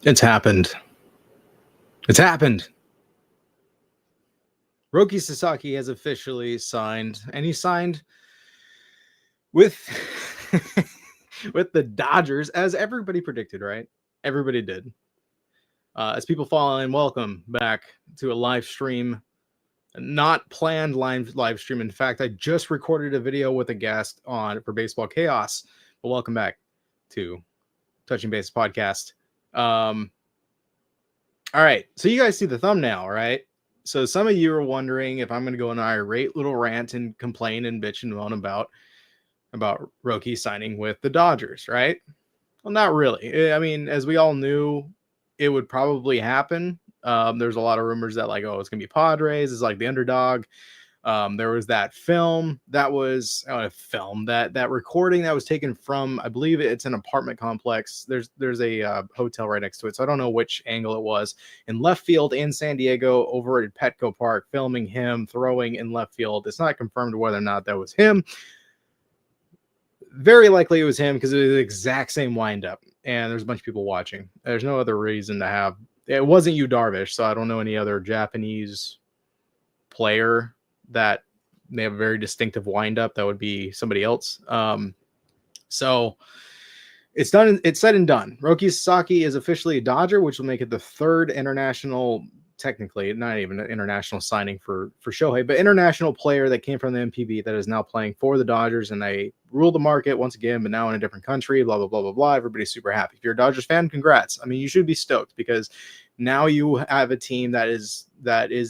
It's happened. It's happened. Roki Sasaki has officially signed, and he signed with with the Dodgers, as everybody predicted, right? Everybody did. As people follow in, welcome back to a live stream, not planned live stream. In fact, I just recorded a video with a guest on for Baseball Chaos. But welcome back to Touching Base Podcast. All right, so you guys see the thumbnail, right? So some of you are wondering if I'm going to go on an irate little rant and complain and bitch and moan about Roki signing with the Dodgers, right? Well, not really. I mean, as we all knew, it would probably happen. There's a lot of rumors that like, oh, it's going to be Padres. It's like the underdog. There was that film that was that recording that was taken from, I believe it's an apartment complex. There's a hotel right next to it, so I don't know which angle it was, in left field in San Diego over at Petco Park, filming him throwing in left field. It's not confirmed whether or not that was him. Very likely it was him because it was the exact same windup, and there's a bunch of people watching. There's no other reason to have it. Wasn't you, Darvish, so I don't know any other Japanese player that they have a very distinctive windup. That would be somebody else. So it's done. It's said and done. Roki Sasaki is officially a Dodger, which will make it the third international, technically not even an international signing for Shohei, but international player that came from the MPB that is now playing for the Dodgers, and they rule the market once again, but now in a different country. Blah blah blah blah blah. Everybody's super happy. If you're a Dodgers fan, congrats. I mean, you should be stoked because now you have a team that is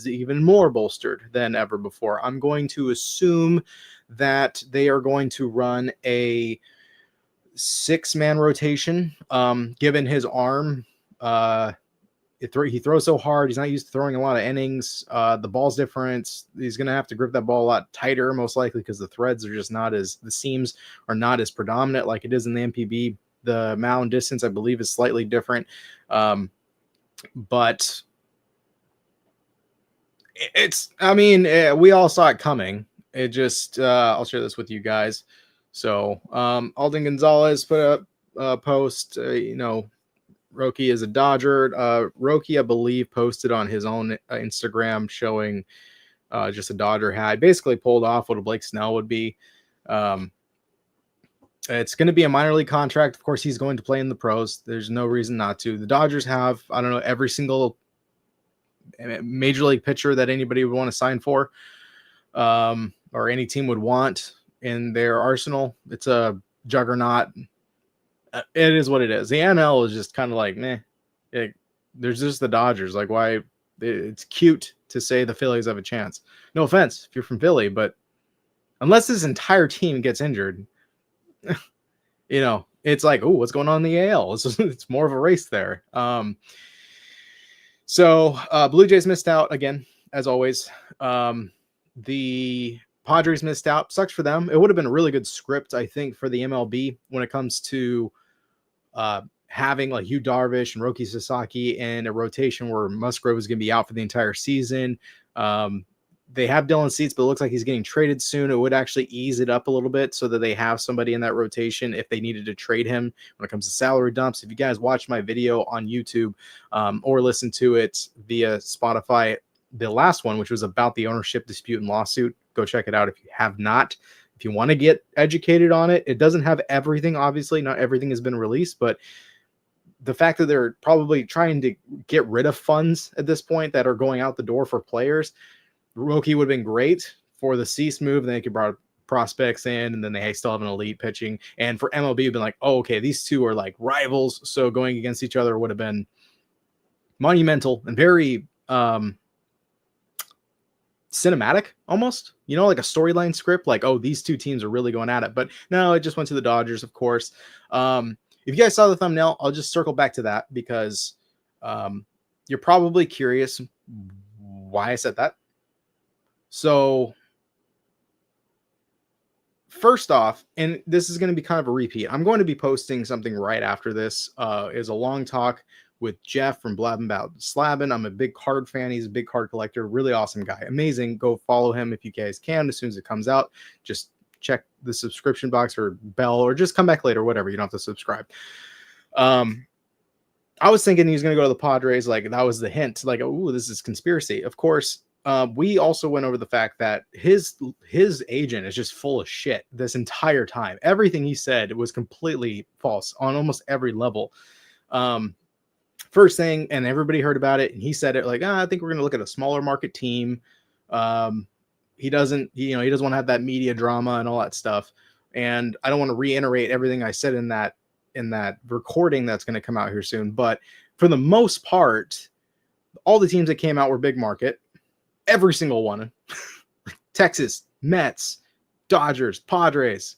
even more bolstered than ever before. I'm going to assume that they are going to run a 6-man rotation, given his arm. He throws so hard. He's not used to throwing a lot of innings. The ball's different. He's going to have to grip that ball a lot tighter, most likely, because the threads are just not as, the seams are not as predominant like it is in the MPB. The mound distance, I believe, is slightly different. But we all saw it coming. It just, I'll share this with you guys. So, Alden Gonzalez put up a post, Roki is a Dodger. Roki, I believe, posted on his own Instagram showing just a Dodger hat. Basically pulled off what a Blake Snell would be. It's going to be a minor league contract. Of course, he's going to play in the pros. There's no reason not to. The Dodgers have, I don't know, every single major league pitcher that anybody would want to sign for, or any team would want in their arsenal. It's a juggernaut. It is what it is. The NL is just kind of like, meh. There's just the Dodgers. Like, why? It's cute to say the Phillies have a chance. No offense if you're from Philly, but unless this entire team gets injured, it's like, oh, what's going on in the AL? It's more of a race there. So Blue Jays missed out again, as always. The Padres missed out. Sucks for them. It would have been a really good script, I think, for the MLB when it comes to having like Yu Darvish and Roki Sasaki in a rotation where Musgrove is going to be out for the entire season. They have Dylan Cease, but it looks like he's getting traded soon. It would actually ease it up a little bit so that they have somebody in that rotation if they needed to trade him when it comes to salary dumps. If you guys watch my video on YouTube or listen to it via Spotify, the last one, which was about the ownership dispute and lawsuit, go check it out if you have not. If you want to get educated on it, it doesn't have everything. Obviously, not everything has been released, but the fact that they're probably trying to get rid of funds at this point that are going out the door for players, Roki would have been great for the Cease move. Then they could bring prospects in, and then they still have an elite pitching. And for MLB, would have been like, oh, okay, these two are like rivals, so going against each other would have been monumental and very cinematic, almost, like a storyline script, like, oh, these two teams are really going at it. But no, it just went to the Dodgers, of course. If you guys saw the thumbnail, I'll just circle back to that because you're probably curious why I said that. So first off, and this is going to be kind of a repeat, I'm going to be posting something right after this. Is a long talk with Jeff from Blabbin' About Slabbin'. I'm a big card fan. He's a big card collector. Really awesome guy. Amazing. Go follow him if you guys can as soon as it comes out. Just check the subscription box or bell, or just come back later, whatever. You don't have to subscribe. I was thinking he was going to go to the Padres. Like that was the hint. Like, oh, this is conspiracy. Of course, we also went over the fact that his agent is just full of shit this entire time. Everything he said was completely false on almost every level. First thing, and everybody heard about it, and he said it like, I think we're going to look at a smaller market team. He doesn't want to have that media drama and all that stuff. And I don't want to reiterate everything I said in that recording that's going to come out here soon. But for the most part, all the teams that came out were big market. Every single one. Texas, Mets, Dodgers, Padres.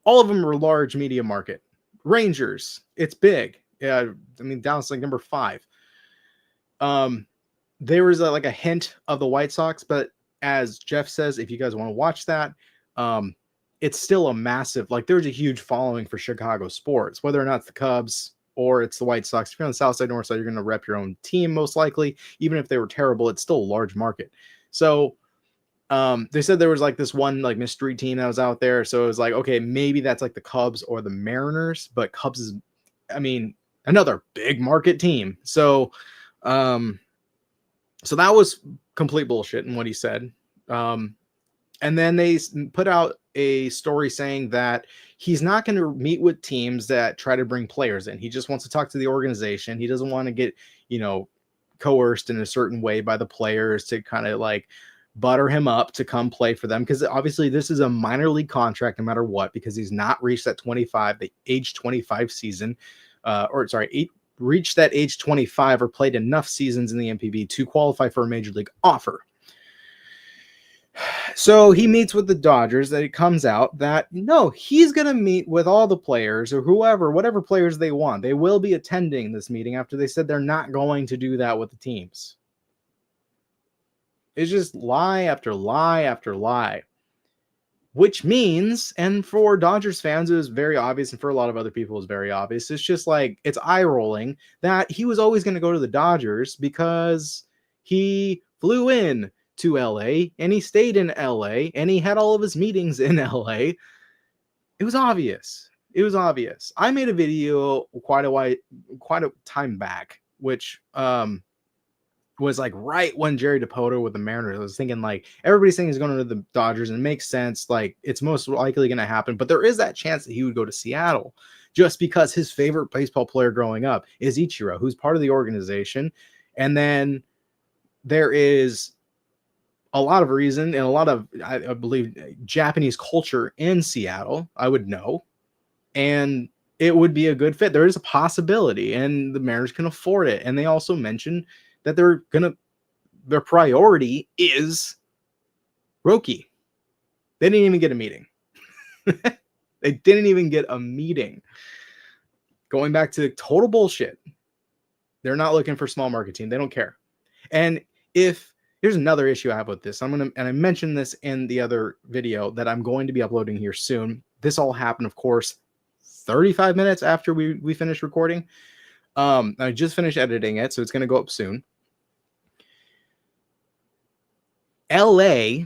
All of them were large media market. Rangers, it's big. Yeah, I mean, Dallas like number 5. There was like a hint of the White Sox, but as Jeff says, if you guys want to watch that, it's still a massive, like there's a huge following for Chicago sports, whether or not it's the Cubs or it's the White Sox. If you're on the South Side, North Side, you're going to rep your own team most likely. Even if they were terrible, it's still a large market. So they said there was like this one like mystery team that was out there. So it was like, okay, maybe that's like the Cubs or the Mariners, but Cubs is, I mean, another big market team. So, so that was complete bullshit in what he said. And then they put out a story saying that he's not going to meet with teams that try to bring players in. He just wants to talk to the organization. He doesn't want to get, coerced in a certain way by the players to kind of like butter him up to come play for them. Because obviously this is a minor league contract no matter what, because he's not reached that the age 25 season, reached that age 25 or played enough seasons in the MPB to qualify for a major league offer. So he meets with the Dodgers. That it comes out that no, he's going to meet with all the players or whatever players they want. They will be attending this meeting after they said they're not going to do that with the teams. It's just lie after lie after lie. Which means, and for Dodgers fans, it was very obvious, and for a lot of other people, it was very obvious. It's just like, it's eye-rolling that he was always going to go to the Dodgers because he flew in to LA and he stayed in LA and he had all of his meetings in LA. It was obvious. It was obvious. I made a video quite a time back, which was like right when Jerry Dipoto with the Mariners. I was thinking like everybody's saying he's going to the Dodgers and it makes sense. Like it's most likely going to happen, but there is that chance that he would go to Seattle just because his favorite baseball player growing up is Ichiro, who's part of the organization. And then there is a lot of reason and a lot of, I believe, Japanese culture in Seattle, I would know. And it would be a good fit. There is a possibility and the Mariners can afford it. And they also mentioned that their priority is Roki. They didn't even get a meeting. They didn't even get a meeting. Going back to total bullshit. They're not looking for small market team. They don't care. And if here's another issue I have with this, and I mentioned this in the other video that I'm going to be uploading here soon. This all happened, of course, 35 minutes after we finished recording. I just finished editing it, so it's going to go up soon. LA,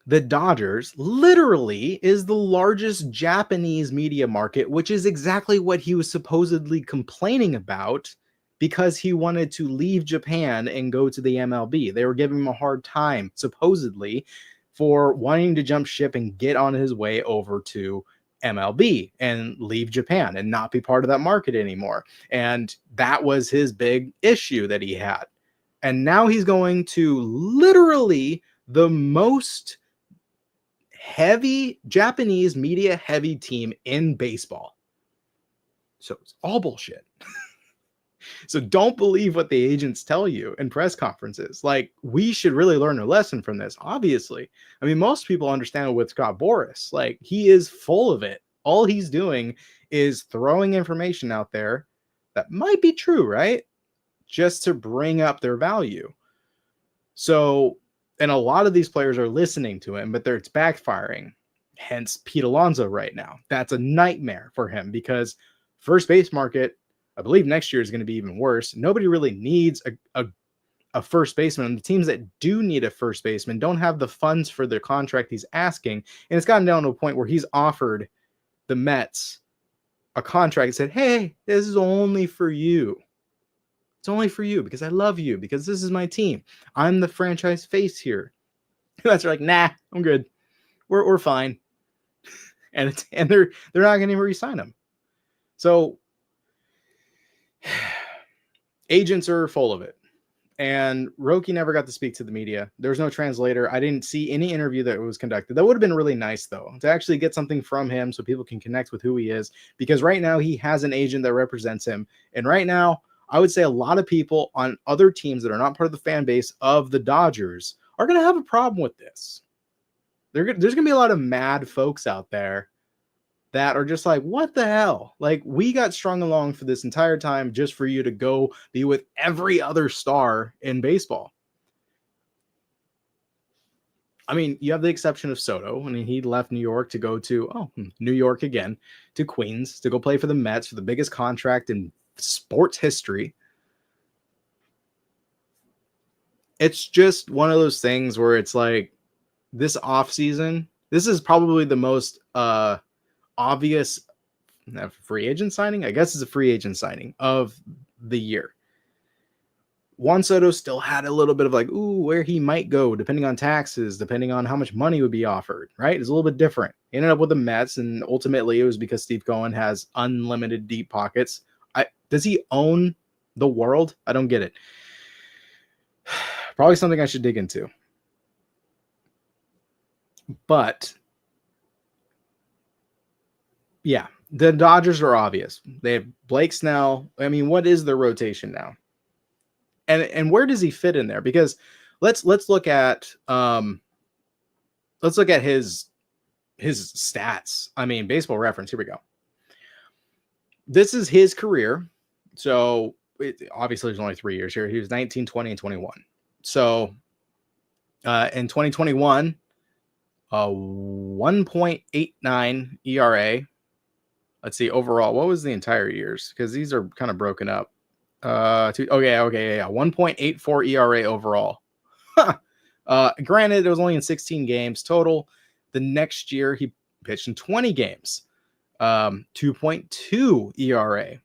the Dodgers, literally is the largest Japanese media market, which is exactly what he was supposedly complaining about because he wanted to leave Japan and go to the MLB. They were giving him a hard time, supposedly, for wanting to jump ship and get on his way over to MLB and leave Japan and not be part of that market anymore. And that was his big issue that he had. And now he's going to literally the most heavy Japanese media heavy team in baseball. So it's all bullshit. So don't believe what the agents tell you in press conferences. Like, we should really learn a lesson from this, obviously. I mean, most people understand with Scott Boras. Like, he is full of it. All he's doing is throwing information out there that might be true, right? Just to bring up their value. So, and a lot of these players are listening to him, but it's backfiring. Hence Pete Alonso right now. That's a nightmare for him because first base market, I believe next year is going to be even worse. Nobody really needs a first baseman. And the teams that do need a first baseman don't have the funds for the contract he's asking. And it's gotten down to a point where he's offered the Mets a contract and said, hey, this is only for you. It's only for you because I love you, because this is my team. I'm the franchise face here. That's like, nah, I'm good. We're fine. And they're not going to re-sign him. So agents are full of it. And Roki never got to speak to the media. There was no translator. I didn't see any interview that was conducted. That would have been really nice, though, to actually get something from him so people can connect with who he is. Because right now he has an agent that represents him. And right now, I would say a lot of people on other teams that are not part of the fan base of the Dodgers are going to have a problem with this. There's going to be a lot of mad folks out there that are just like, what the hell? Like, we got strung along for this entire time just for you to go be with every other star in baseball. I mean, you have the exception of Soto. I mean, he left New York to go to, New York again, to Queens to go play for the Mets for the biggest contract in sports history. It's just one of those things where it's like, this offseason, this is probably the most obvious free agent signing. I guess it's a free agent signing of the year. Juan Soto still had a little bit of like, where he might go, depending on taxes, depending on how much money would be offered, right? It's a little bit different. He ended up with the Mets, and ultimately it was because Steve Cohen has unlimited deep pockets. Does he own the world? I don't get it. Probably something I should dig into. But yeah, the Dodgers are obvious. They have Blake Snell. I mean, what is their rotation now? And where does he fit in there? Because let's look at his stats. I mean, Baseball Reference. Here we go. This is his career. So obviously there's only 3 years here. He was 19, 20, and 21. So in 2021, 1.89 ERA. Let's see, overall, what was the entire years? Because these are kind of broken up. 1.84 ERA overall. Granted, it was only in 16 games total. The next year, he pitched in 20 games. 2.2 ERA.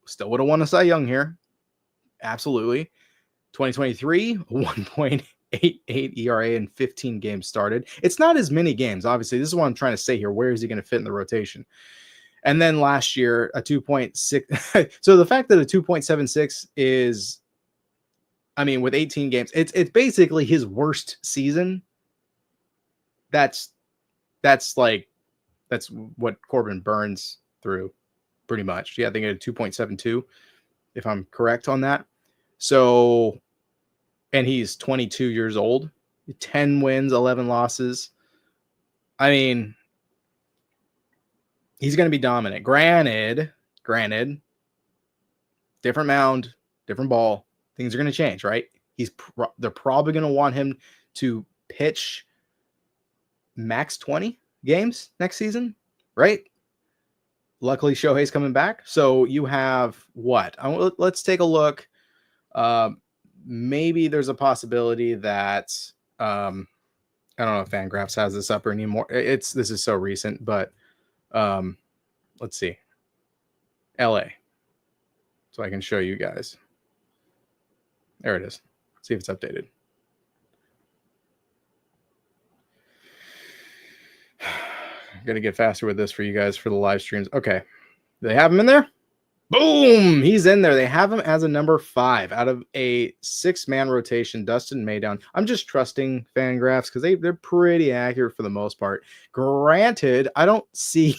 Still would have won a Cy Young here. Absolutely. 2023, 1.88 ERA in 15 games started. It's not as many games, obviously. This is what I'm trying to say here. Where is he going to fit in the rotation? And then last year, a 2.6. So the fact that a 2.76 is, I mean, with 18 games, it's basically his worst season. That's what Corbin burns through, pretty much. Yeah, I think it had 2.72, if I'm correct on that. So, and he's 22 years old, 10 wins, 11 losses. I mean, he's going to be dominant. Granted, different mound, different ball. Things are going to change, right? They're probably going to want him to pitch max 20 games next season, right? Luckily, Shohei's coming back. So you have what? Let's take a look. Maybe there's a possibility that I don't know if Fangraphs has this up or anymore. This is so recent, but let's see. LA. So I can show you guys. There it is. See if it's updated. I'm going to get faster with this for you guys for the live streams. Okay. Do they have him in there? Boom! He's in there. They have him as a number 5 out of a 6-man rotation. Dustin Maydown. I'm just trusting Fangraphs because they're pretty accurate for the most part. Granted, I don't see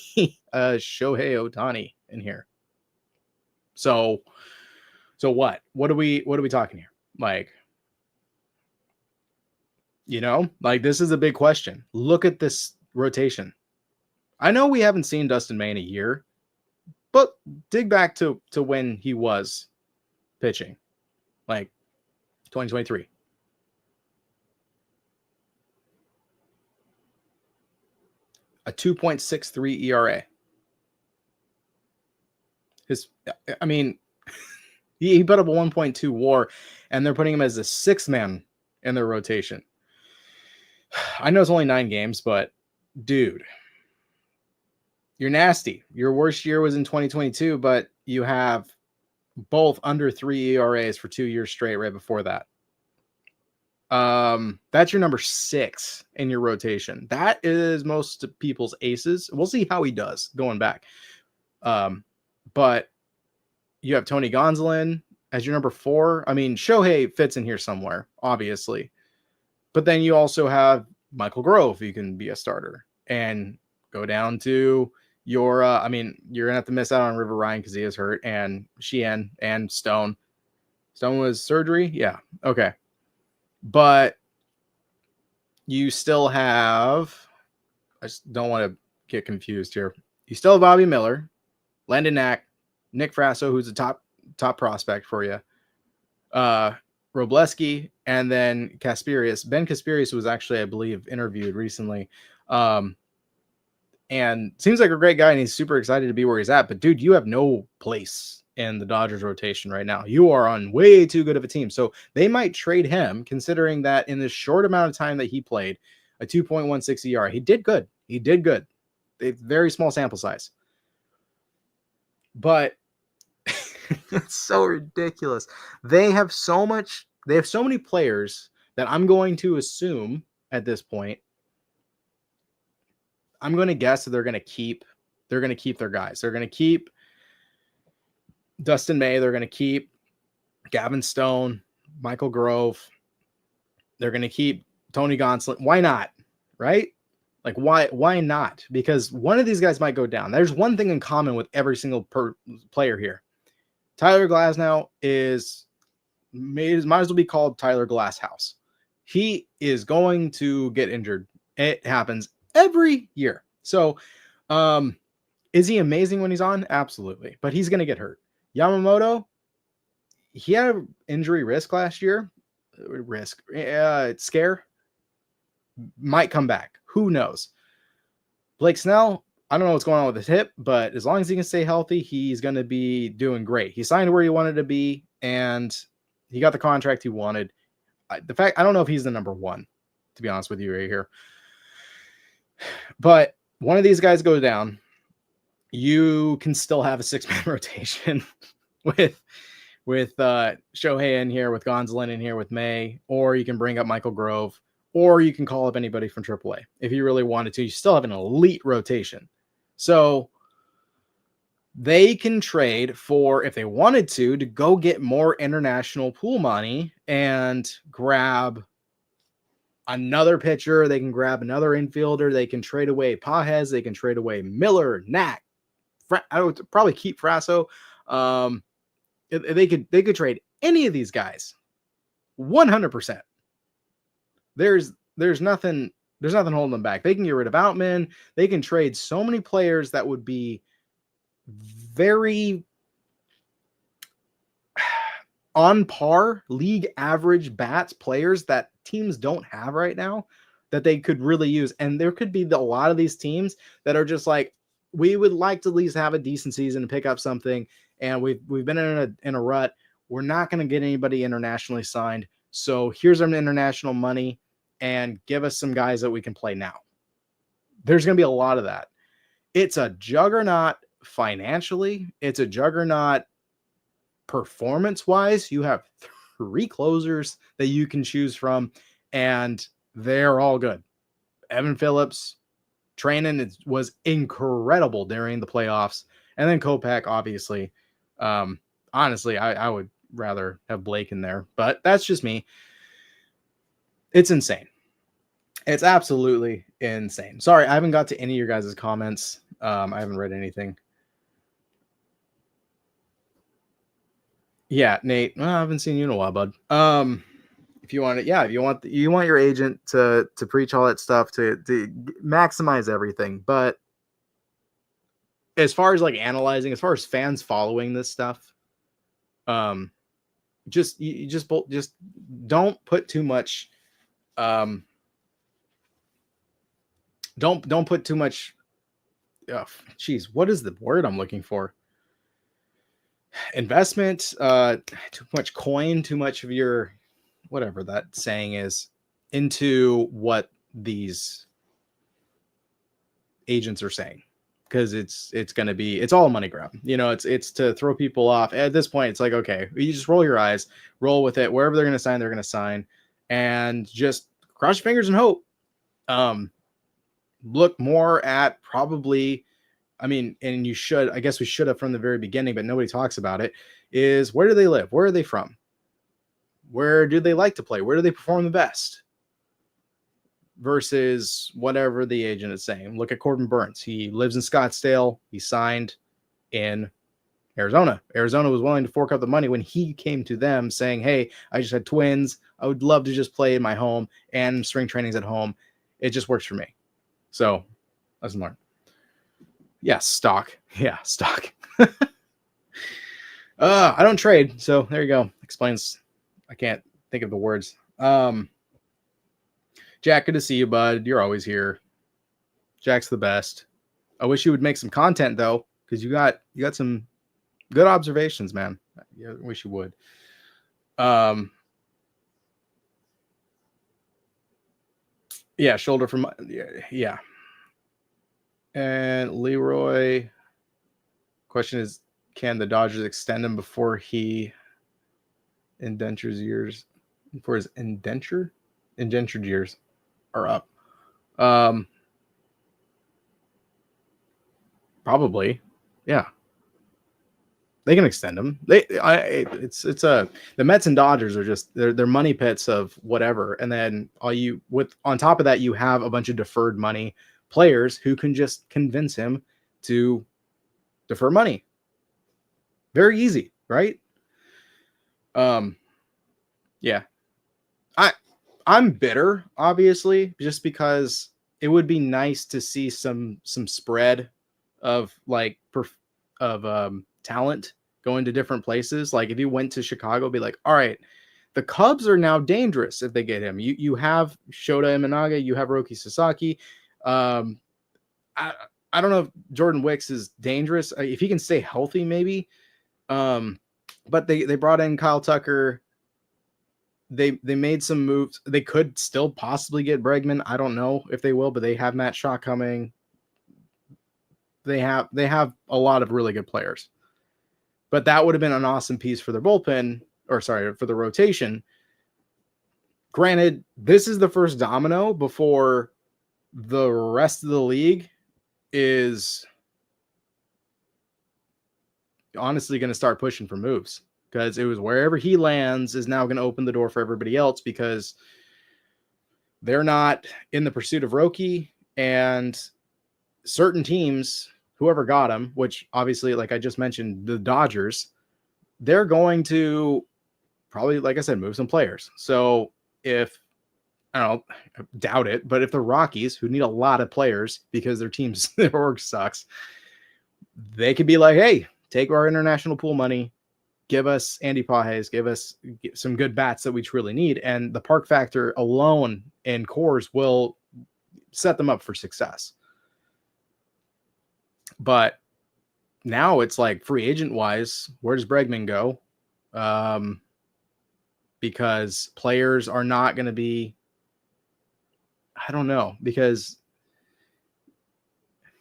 Shohei Ohtani in here. So what? What are we talking here? Like, this is a big question. Look at this rotation. I know we haven't seen Dustin May in a year, but dig back to when he was pitching, like 2023. A 2.63 ERA. He put up a 1.2 WAR, and they're putting him as a 6-man in their rotation. I know it's only 9 games, but dude, you're nasty. Your worst year was in 2022, but you have both under 3 ERAs for 2 years straight right before that. That's your number 6 in your rotation. That is most people's aces. We'll see how he does going back. But you have Tony Gonsolin as your number 4. I mean, Shohei fits in here somewhere, obviously. But then you also have Michael Grove, who can be a starter. And go down to your, I mean, you're going to have to miss out on River Ryan because he is hurt, and Sheehan and Stone. Stone was surgery? Yeah. Okay. But you still have, I just don't want to get confused here. You still have Bobby Miller, Landon Knack, Nick Frasso, who's a top prospect for you, Robleski, and then Kasperius. Ben Kasperius was actually, I believe, interviewed recently. And seems like a great guy, and he's super excited to be where he's at. But, dude, you have no place in the Dodgers rotation right now. You are on way too good of a team. So they might trade him, considering that in this short amount of time that he played, a 2.16 ERA, he did good. He did good. It's very small sample size. But it's so ridiculous. They have so many players that I'm going to assume at this point, I'm going to guess that they're going to keep their guys. They're going to keep Dustin May. They're going to keep Gavin Stone, Michael Grove. They're going to keep Tony Gonsolin. Why not? Right? Like, why not? Because one of these guys might go down. There's one thing in common with every single player here. Tyler Glasnow might as well be called Tyler Glasshouse. He is going to get injured. It happens every year. So, is he amazing when he's on? Absolutely. But he's going to get hurt. Yamamoto, he had an injury risk last year. Scare. Might come back. Who knows? Blake Snell, I don't know what's going on with his hip, but as long as he can stay healthy, he's going to be doing great. He signed where he wanted to be, and he got the contract he wanted. I don't know if he's the number 1, to be honest with you right here. But one of these guys goes down, you can still have a 6-man rotation with Shohei in here, with Gonsolin in here, with May, or you can bring up Michael Grove, or you can call up anybody from AAA. If you really wanted to, you still have an elite rotation. So they can trade for, if they wanted to go get more international pool money and grab another pitcher. They can grab another infielder. They can trade away Pajes. They can trade away Miller, Knack. I would probably keep Frasso. They could trade any of these guys. 100%. There's nothing holding them back. They can get rid of Outman. They can trade so many players that would be very on par, league average bats players that teams don't have right now that they could really use. And there could be a lot of these teams that are just like, we would like to at least have a decent season and pick up something. And we've been in a rut. We're not going to get anybody internationally signed. So here's our international money and give us some guys that we can play now. There's going to be a lot of that. It's a juggernaut financially. It's a juggernaut performance-wise. You have 3 closers that you can choose from, and they're all good. Evan Phillips, training was incredible during the playoffs. And then Kopech, obviously. Honestly, I would rather have Blake in there, but that's just me. It's insane. It's absolutely insane. Sorry, I haven't got to any of your guys' comments. I haven't read anything. Yeah, Nate. Well, I haven't seen you in a while, bud. If you want it, yeah, if you want your agent to preach all that stuff to maximize everything. But as far as like analyzing, as far as fans following this stuff, just don't put too much. Don't put too much. Geez, what is the word I'm looking for? Investment, too much coin, too much of your, whatever that saying is, into what these agents are saying. because it's going to be, it's all a money grab. You know, it's to throw people off. At this point, it's like, okay, you just roll your eyes, roll with it. Wherever they're going to sign, they're going to sign, and just cross your fingers and hope. Look more at probably, I mean, and you should, I guess we should have from the very beginning, but nobody talks about it, is where do they live? Where are they from? Where do they like to play? Where do they perform the best? Versus whatever the agent is saying. Look at Corbin Burns. He lives in Scottsdale. He signed in Arizona. Arizona was willing to fork up the money when he came to them saying, hey, I just had twins. I would love to just play in my home, and spring training's at home. It just works for me. So that's smart. Yeah, stock. Yeah, stock. I don't trade. So there you go. Explains. I can't think of the words. Jack, good to see you, bud. You're always here. Jack's the best. I wish you would make some content though, because you got some good observations, man. I wish you would. Yeah, shoulder from yeah. And Leroy, question is, can the Dodgers extend him before he indentures years for his indentured years are up? Probably, yeah. They can extend him. The Mets and Dodgers are just they're money pits of whatever, and then on top of that, you have a bunch of deferred money players who can just convince him to defer money. Very easy, right? Yeah. I'm bitter, obviously, just because it would be nice to see some spread of talent going to different places. Like if you went to Chicago, be like, all right, the Cubs are now dangerous if they get him. You have Shota Imanaga, you have Roki Sasaki. I don't know if Jordan Wicks is dangerous. If he can stay healthy, maybe. But they brought in Kyle Tucker. They made some moves. They could still possibly get Bregman. I don't know if they will, but they have Matt Shaw coming. They have a lot of really good players. But that would have been an awesome piece for their bullpen, or sorry, for the rotation. Granted, this is the first domino before the rest of the league is honestly going to start pushing for moves, because it was wherever he lands is now going to open the door for everybody else, because they're not in the pursuit of Roki, and certain teams, whoever got him, which obviously, like I just mentioned, the Dodgers, they're going to probably, like I said, move some players. So if, I don't know, doubt it, but if the Rockies, who need a lot of players because their team's, their org sucks, they could be like, hey, take our international pool money, give us Andy Pages, give us some good bats that we truly need. And the park factor alone and cores will set them up for success. But now it's like free agent wise, where does Bregman go? Because players are not going to be, I don't know, because,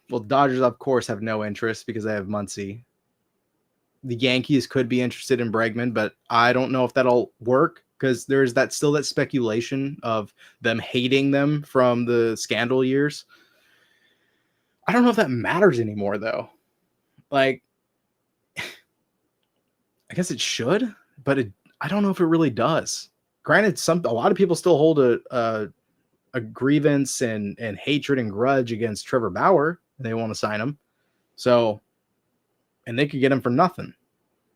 well, Dodgers, of course, have no interest because they have Muncy. The Yankees could be interested in Bregman, but I don't know if that'll work, because there's that speculation of them hating them from the scandal years. I don't know if that matters anymore, though. Like, I guess it should, but I don't know if it really does. Granted, a lot of people still hold a grievance and hatred and grudge against Trevor Bauer, and they want to sign him. So, and they could get him for nothing.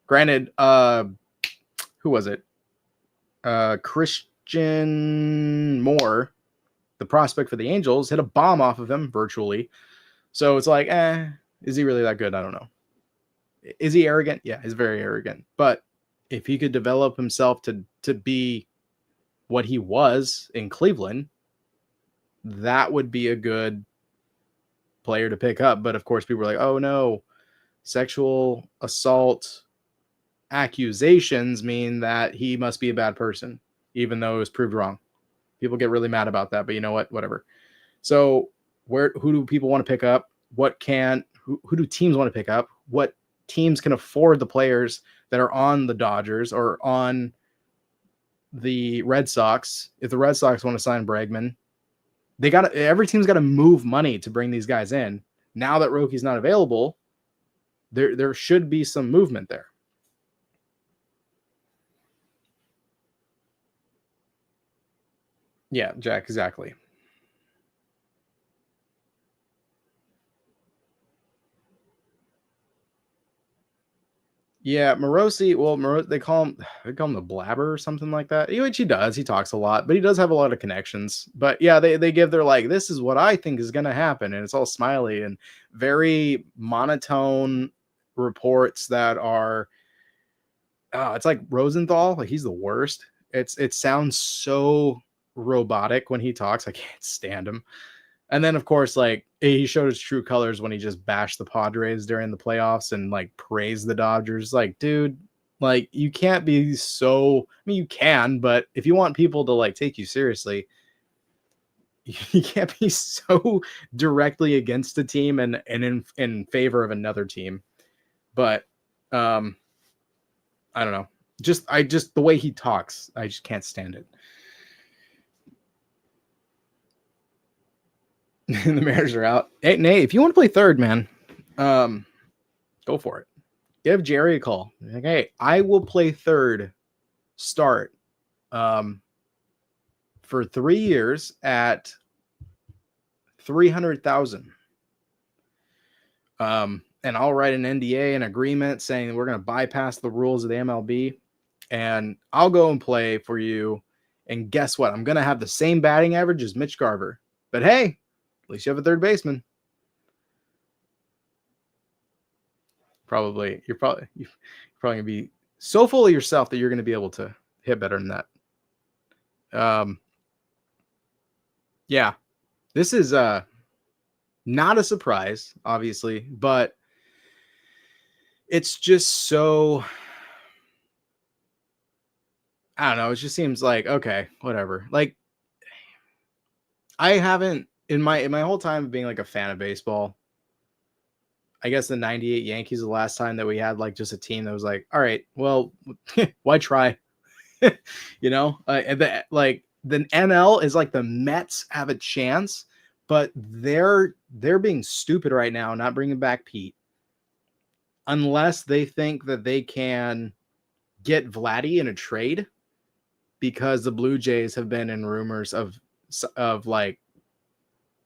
Granted, who was it? Christian Moore, the prospect for the Angels, hit a bomb off of him virtually. So it's like, is he really that good? I don't know. Is he arrogant? Yeah, he's very arrogant. But if he could develop himself to be what he was in Cleveland, that would be a good player to pick up. But of course, people are like, oh no, sexual assault accusations mean that he must be a bad person, even though it was proved wrong. People get really mad about that, but you know what? Whatever. So who do people want to pick up? What can who do teams want to pick up? What teams can afford the players that are on the Dodgers or on the Red Sox? If the Red Sox want to sign Bregman, every team's got to move money to bring these guys in. Now that Roki's not available, there should be some movement there. Yeah, Jack, exactly. Yeah, Morosi. Well, they call him the blabber or something like that. Which he does. He talks a lot, but he does have a lot of connections. But yeah, they give their like, this is what I think is going to happen, and it's all smiley and very monotone reports that are. It's like Rosenthal. Like he's the worst. It sounds so robotic when he talks. I can't stand him. And then, of course, like he showed his true colors when he just bashed the Padres during the playoffs and like praised the Dodgers. Like, dude, like you can't be so. I mean, you can, but if you want people to like take you seriously, you can't be so directly against a team and in favor of another team. But I don't know. Just the way he talks, I just can't stand it. The Mariners are out. Hey, Nate, if you want to play third, man, go for it. Give Jerry a call. Like, hey, I will play third start for 3 years at 300,000. And I'll write an NDA, an agreement saying we're going to bypass the rules of the MLB, and I'll go and play for you. And guess what? I'm going to have the same batting average as Mitch Garver. But hey, at least you have a third baseman. You're probably gonna be so full of yourself that you're gonna be able to hit better than that. Yeah, this is not a surprise, obviously, but it's just so, I don't know. It just seems like okay, whatever. Like I haven't in my whole time of being like a fan of baseball. I guess the 98 Yankees the last time that we had like just a team that was like, all right, well, why try? And the NL is like the Mets have a chance, but they're being stupid right now, not bringing back Pete, unless they think that they can get Vladdy in a trade, because the Blue Jays have been in rumors of like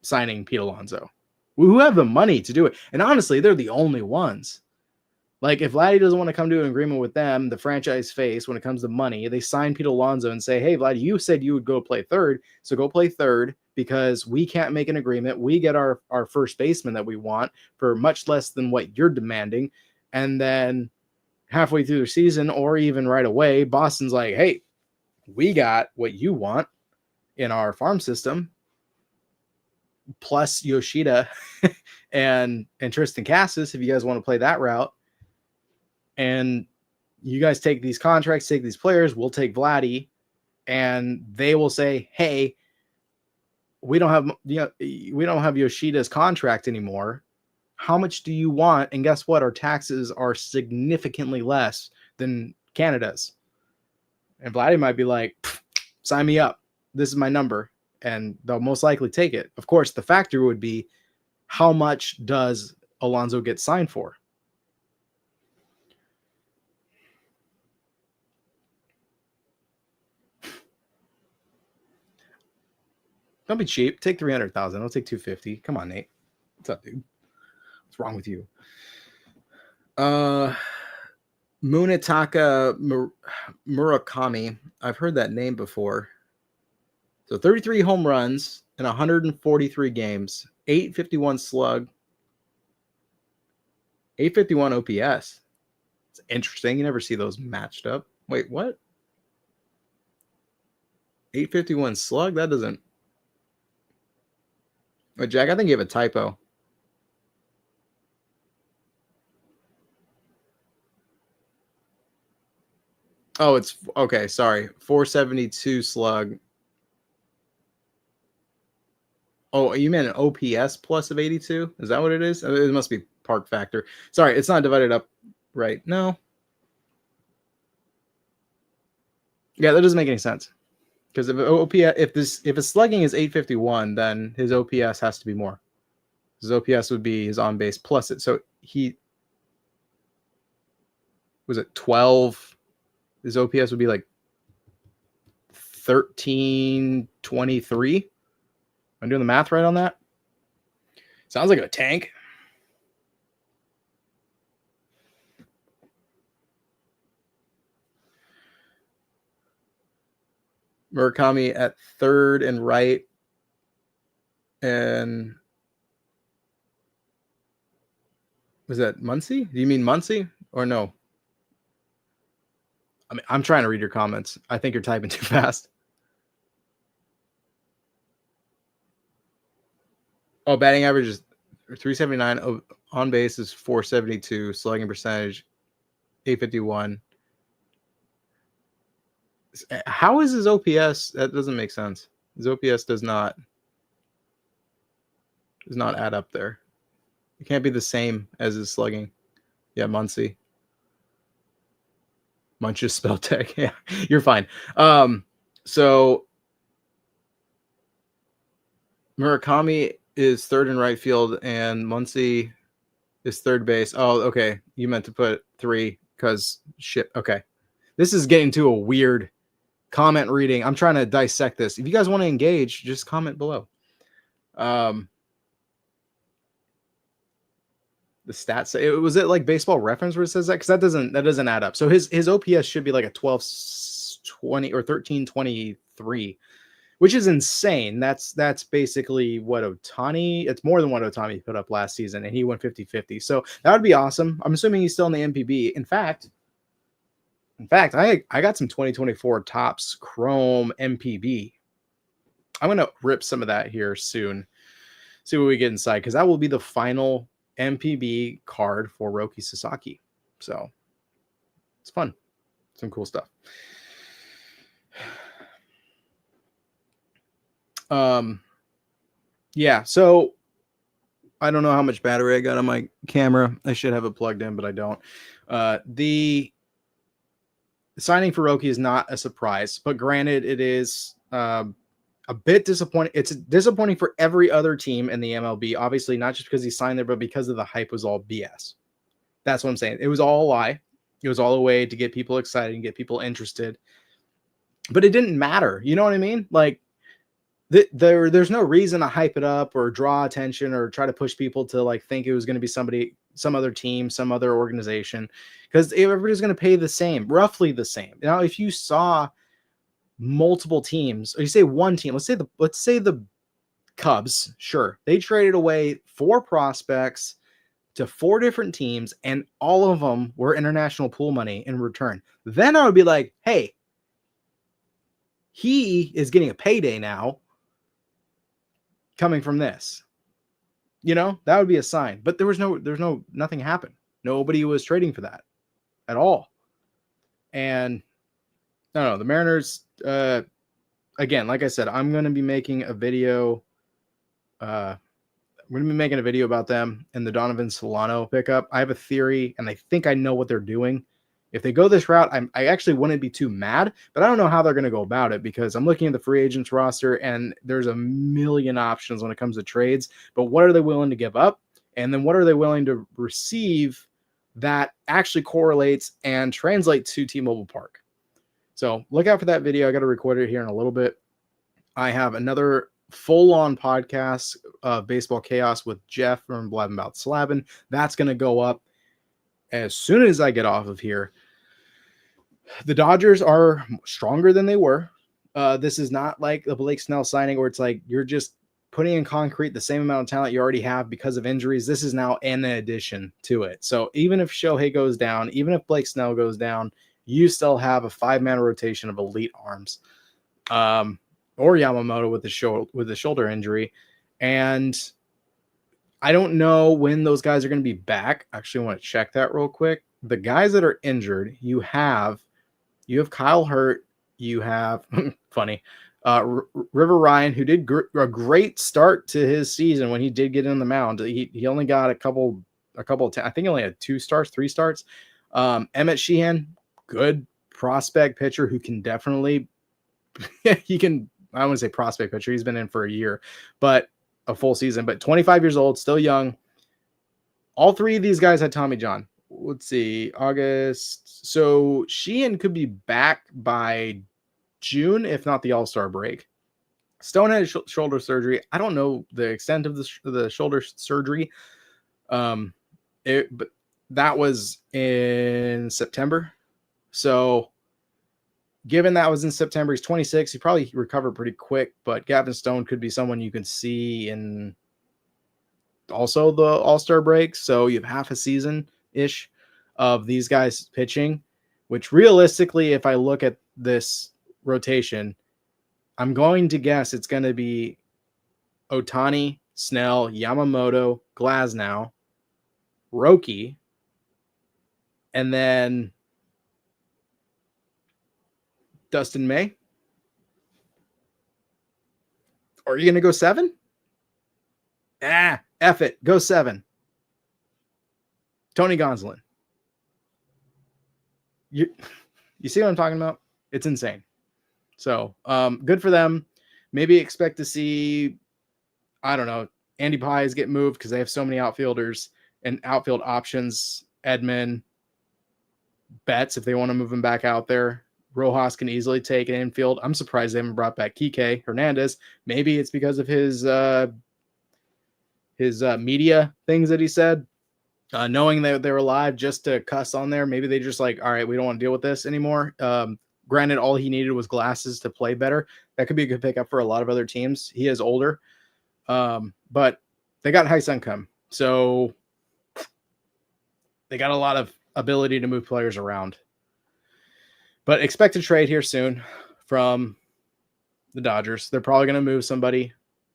signing Pete Alonso, who have the money to do it, and honestly, they're the only ones. Like, if Vladdy doesn't want to come to an agreement with them, the franchise face, when it comes to money, they sign Pete Alonso and say, hey, Vladdy, you said you would go play third, so go play third because we can't make an agreement. We get our first baseman that we want for much less than what you're demanding. And then halfway through the season, or even right away, Boston's like, hey, we got what you want in our farm system, plus Yoshida and Tristan Cassis, if you guys want to play that route. And you guys take these contracts, take these players, we'll take Vladdy, and they will say, hey, we don't have Yoshida's contract anymore. How much do you want? And guess what? Our taxes are significantly less than Canada's. And Vladdy might be like, sign me up. This is my number. And they'll most likely take it. Of course, the factor would be, how much does Alonso get signed for? Don't be cheap. Take 300,000. I'll take 250. Come on, Nate. What's up, dude? What's wrong with you? Munetaka Murakami. I've heard that name before. So 33 home runs in 143 games, 851 slug, 851 OPS. It's interesting. You never see those matched up. Wait, what? 851 slug? That doesn't. Wait, Jack, I think you have a typo. Oh, it's okay. Sorry. 472 slug. Oh, you meant an OPS plus of 82? Is that what it is? It must be park factor. Sorry, it's not divided up right. No. Yeah, that doesn't make any sense. Because if OPS, if his slugging is 851, then his OPS has to be more. His OPS would be his on base plus it. So he was it 12. His OPS would be like 1323. Am I doing the math right on that? Sounds like a tank. Murakami at third and right. And was that Muncy? Do you mean Muncy or no? I mean, I'm trying to read your comments. I think you're typing too fast. Oh, batting average is 379. On base is 472. Slugging percentage 851. How is his OPS? That doesn't make sense. His OPS does not add up there. It can't be the same as his slugging. Yeah, Muncy. Munch is spell tech. Yeah, you're fine. So Murakami is third in right field, and Muncy is third base. Oh, okay. You meant to put 3 because shit. Okay. This is getting to a weird comment reading. I'm trying to dissect this. If you guys want to engage, just comment below. The stats, was it like Baseball Reference where it says that? Because that doesn't add up. So his OPS should be like a 1220 or 1323, which is insane. That's basically what Ohtani, it's more than what Ohtani put up last season, and he went 50-50. So that would be awesome. I'm assuming he's still in the MPB. In fact, I got some 2024 Topps Chrome MPB. I'm gonna rip some of that here soon. See what we get inside, because that will be the final MPB card for Roki Sasaki. So it's fun. Some cool stuff. Yeah, so I don't know how much battery I got on my camera. I should have it plugged in, but I don't. The signing for Roki is not a surprise, but granted, it is a bit disappointing. It's disappointing for every other team in the MLB, obviously, not just because he signed there, but because of the hype was all BS. That's what I'm saying. It was all a lie. It was all a way to get people excited and get people interested. But it didn't matter. You know what I mean? Like, there's no reason to hype it up or draw attention or try to push people to like think it was going to be somebody, some other team, some other organization, because everybody's going to pay the same, roughly the same. Now, if you saw multiple teams, or you say one team, let's say the Cubs, sure, they traded away 4 prospects to 4 different teams, and all of them were international pool money in return. Then I would be like, hey, he is getting a payday now coming from this. You know, that would be a sign. But there's nothing happened. Nobody was trading for that at all. And I don't know, the Mariners, again, like I said, I'm going to be making a video. I'm going to be making a video about them and the Donovan Solano pickup. I have a theory, and I think I know what they're doing. If they go this route, I actually wouldn't be too mad, but I don't know how they're going to go about it, because I'm looking at the free agents roster and there's a million options when it comes to trades. But what are they willing to give up? And then what are they willing to receive that actually correlates and translates to T-Mobile Park? So look out for that video. I got to record it here in a little bit. I have another full-on podcast of Baseball Chaos with Jeff from Blabbing About Slabbing. That's going to go up as soon as I get off of here. The Dodgers are stronger than they were. This is not like the Blake Snell signing where it's like you're just putting in concrete the same amount of talent you already have because of injuries. This is now an addition to it. So even if Shohei goes down, even if Blake Snell goes down, you still have a 5-man rotation of elite arms. Or Yamamoto with the shoulder injury. And I don't know when those guys are going to be back. Actually, I want to check that real quick. The guys that are injured, you have Kyle Hurt, you have funny, River Ryan, who did a great start to his season when he did get in the mound. He only got a couple I think he only had 3 starts. Emmett Sheehan, good prospect pitcher who can definitely he can, I wouldn't say prospect pitcher, he's been in for a year, but a full season, but 25 years old, still young. All 3 of these guys had Tommy John. Let's see, August. So Sheehan could be back by June, if not the All-Star break. Stone had shoulder surgery. I don't know the extent of the shoulder surgery. But that was in September. So given that was in September, he's 26. He probably recovered pretty quick, but Gavin Stone could be someone you can see in also the All-Star break. So you have half a season-ish of these guys pitching, which realistically, if I look at this rotation, I'm going to guess it's going to be Ohtani, Snell, Yamamoto, Glasnow, Roki, and then Dustin May. Are you going to go 7? F it. Go 7. Tony Gonsolin. You see what I'm talking about? It's insane. So good for them. Maybe expect to see, I don't know, Andy Pies get moved because they have so many outfielders and outfield options. Edman, Betts, if they want to move him back out there. Rojas can easily take an infield. I'm surprised they haven't brought back Kike Hernandez. Maybe it's because of his media things that he said. Knowing that they were live just to cuss on there. Maybe they just like, all right, we don't want to deal with this anymore. Granted, all he needed was glasses to play better. That could be a good pickup for a lot of other teams. He is older. But they got high income. So they got a lot of ability to move players around. But expect a trade here soon from the Dodgers. They're probably going to move somebody,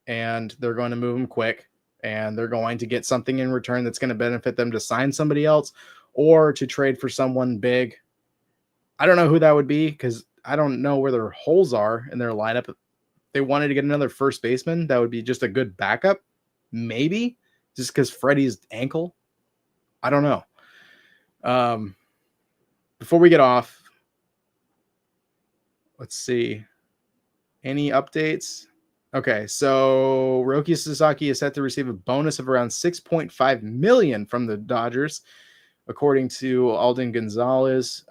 and they're going to move them quick, and they're going to get something in return that's going to benefit them to sign somebody else or to trade for someone big. I don't know who that would be because I don't know where their holes are in their lineup. If they wanted to get another first baseman, that would be just a good backup. Maybe just because Freddie's ankle. I don't know. Before we get off, let's see. Any updates? Okay, so Roki Sasaki is set to receive a bonus of around $6.5 million from the Dodgers, according to Alden Gonzalez.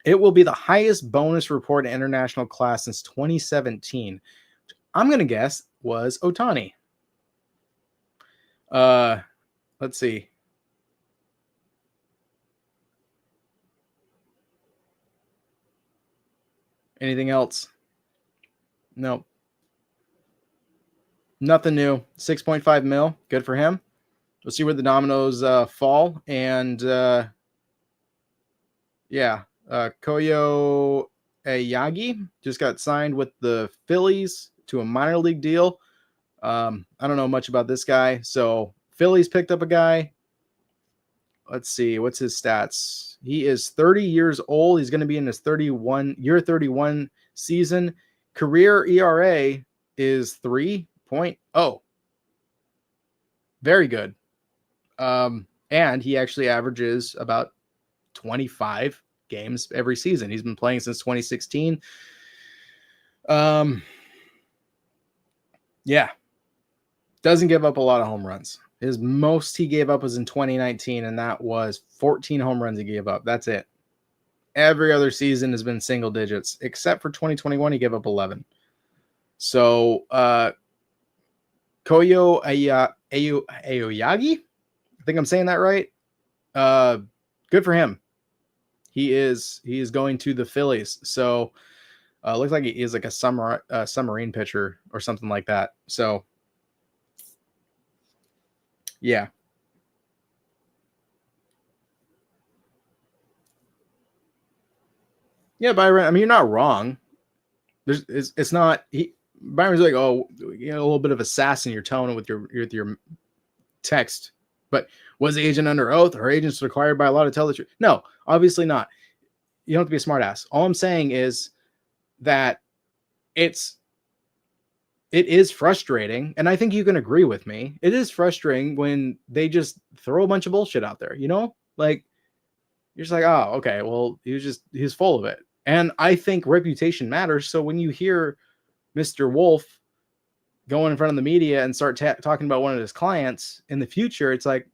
It will be the highest bonus report in international class since 2017. I'm going to guess was Ohtani. Let's see. Anything else? No. Nothing new. 6.5 mil. Good for him. We'll see where the dominoes fall. And Koyo Ayagi just got signed with the Phillies to a minor league deal. I don't know much about this guy. So Phillies picked up a guy. Let's see. What's his stats? He is 30 years old. He's going to be in his 31 season. Career ERA is 3.0. Very good. And he actually averages about 25 games every season. He's been playing since 2016. Yeah. Doesn't give up a lot of home runs. His most he gave up was in 2019, and that was 14 home runs he gave up. That's it. Every other season has been single digits, except for 2021, he gave up 11. So, Koyo Aoyagi, I think I'm saying that right. Good for him. He is going to the Phillies. So, looks like he is like a submarine pitcher or something like that. So, yeah. Yeah, Byron. I mean, you're not wrong. It's not. Byron's like, oh, you know, a little bit of a sass in your tone with your text. But was the agent under oath? Are agents required by law to tell the truth? No, obviously not. You don't have to be a smart ass. All I'm saying is that it's it is frustrating, and I think you can agree with me. It is frustrating when they just throw a bunch of bullshit out there, you know? Like, you're just like, oh, okay, well, he's full of it. And I think reputation matters. So when you hear Mr. Wolf go in front of the media and start talking about one of his clients in the future, it's like,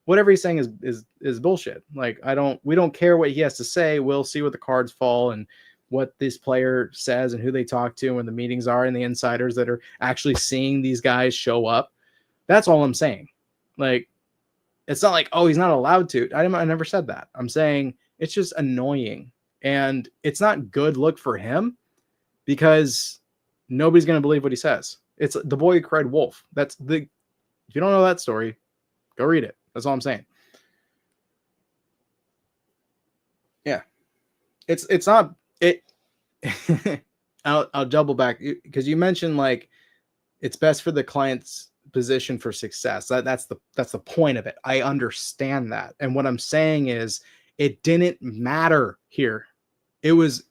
whatever he's saying is bullshit. Like, we don't care what he has to say. We'll see what the cards fall and what this player says and who they talk to and when the meetings are and the insiders that are actually seeing these guys show up. That's all I'm saying. Like, it's not like, oh, he's not allowed to. I never said that. I'm saying it's just annoying. And it's not good look for him because nobody's going to believe what he says. It's the boy who cried wolf. If you don't know that story, go read it. That's all I'm saying. Yeah. It's not it. I'll double back because you mentioned like it's best for the client's position for success. That's the point of it. I understand that. And what I'm saying is it didn't matter here. It was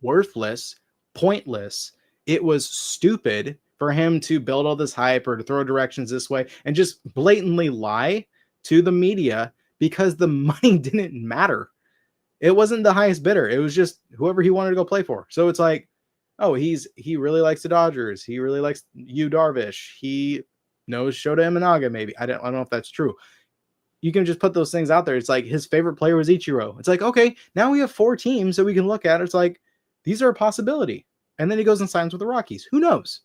worthless, pointless. It was stupid for him to build all this hype or to throw directions this way and just blatantly lie to the media because the money didn't matter. It wasn't the highest bidder. It was just whoever he wanted to go play for. So it's like, oh, he really likes the Dodgers. He really likes Yu Darvish. He knows Shota Imanaga, maybe. I don't know if that's true. You can just put those things out there. It's like his favorite player was Ichiro. It's like, okay, now we have 4 teams that we can look at. It's like, these are a possibility. And then he goes and signs with the Rockies. Who knows?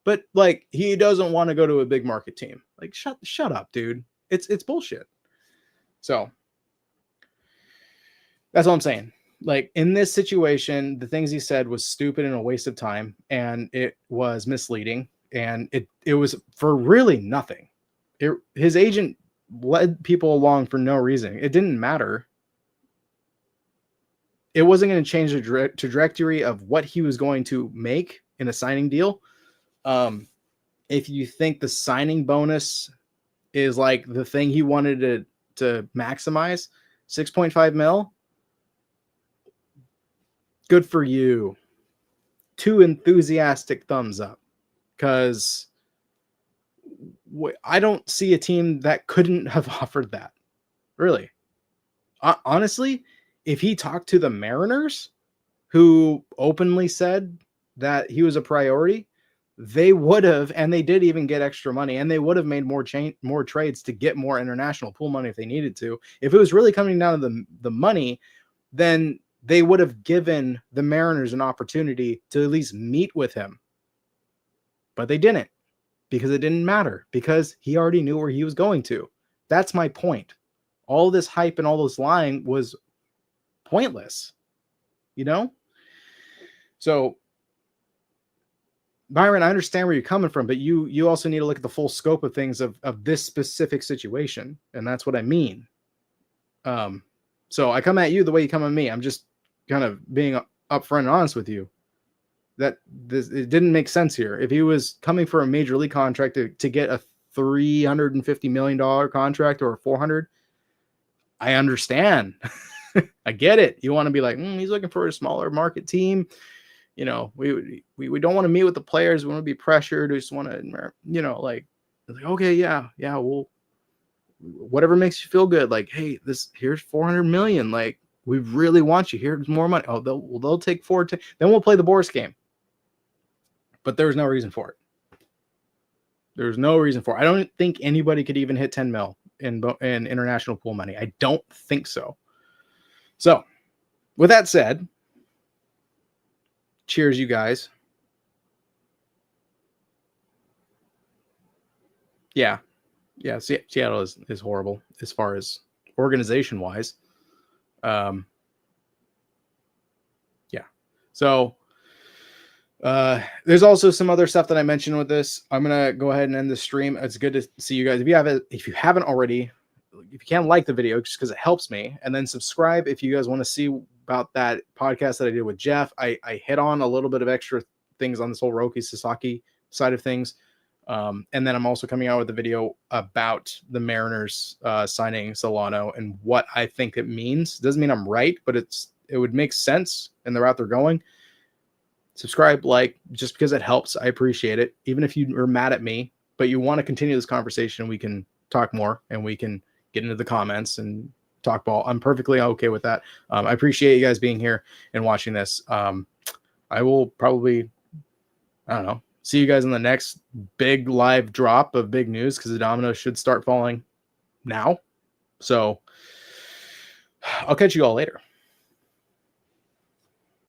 But like, he doesn't want to go to a big market team. Like, shut up, dude. It's bullshit. So that's all I'm saying. Like, in this situation, the things he said was stupid and a waste of time, and it was misleading, and it was for really nothing. His agent led people along for no reason. It didn't matter. It wasn't going to change the trajectory of what he was going to make in a signing deal. If you think the signing bonus is like the thing he wanted to maximize, 6.5 mil, good for you. 2 enthusiastic thumbs up, because I don't see a team that couldn't have offered that. Really. Honestly, if he talked to the Mariners, who openly said that he was a priority, they would have, and they did even get extra money, and they would have made more trades to get more international pool money if they needed to. If it was really coming down to the money, then they would have given the Mariners an opportunity to at least meet with him. But they didn't, because it didn't matter, because he already knew where he was going to. That's my point. All this hype and all this lying was pointless, you know? So, Byron, I understand where you're coming from, but you also need to look at the full scope of things of this specific situation, and that's what I mean. So I come at you the way you come at me. I'm just kind of being upfront and honest with you. That it didn't make sense here. If he was coming for a major league contract to get a $350 million contract or a 400, I understand. I get it. You want to be like, he's looking for a smaller market team. You know, we don't want to meet with the players. We want to be pressured. We just want to, like, okay, yeah, well, whatever makes you feel good. Like, hey, here's 400 million. Like, we really want you. Here's more money. Oh, they'll take 4. Then we'll play the Boris game. But there's no reason for it. There's no reason for it. I don't think anybody could even hit 10 mil in international pool money. I don't think so. So, with that said, cheers, you guys. Yeah. Seattle is horrible as far as organization wise. Yeah. So, there's also some other stuff that I mentioned with this. I'm gonna go ahead and end the stream. It's good to see you guys. If you haven't already, if you can, like the video just because it helps me, and then subscribe if you guys want to see about that podcast that I did with Jeff. I hit on a little bit of extra things on this whole Roki Sasaki side of things. And then I'm also coming out with a video about the Mariners signing Solano and what I think it means. Doesn't mean I'm right, but it would make sense in the route they're going. subscribe, like, just because it helps. I appreciate it. Even if you are mad at me, but you want to continue this conversation, we can talk more and we can get into the comments and talk ball. I'm perfectly okay with that. I appreciate you guys being here and watching this. I will probably, I don't know, see you guys in the next big live drop of big news, because the dominoes should start falling now. So I'll catch you all later.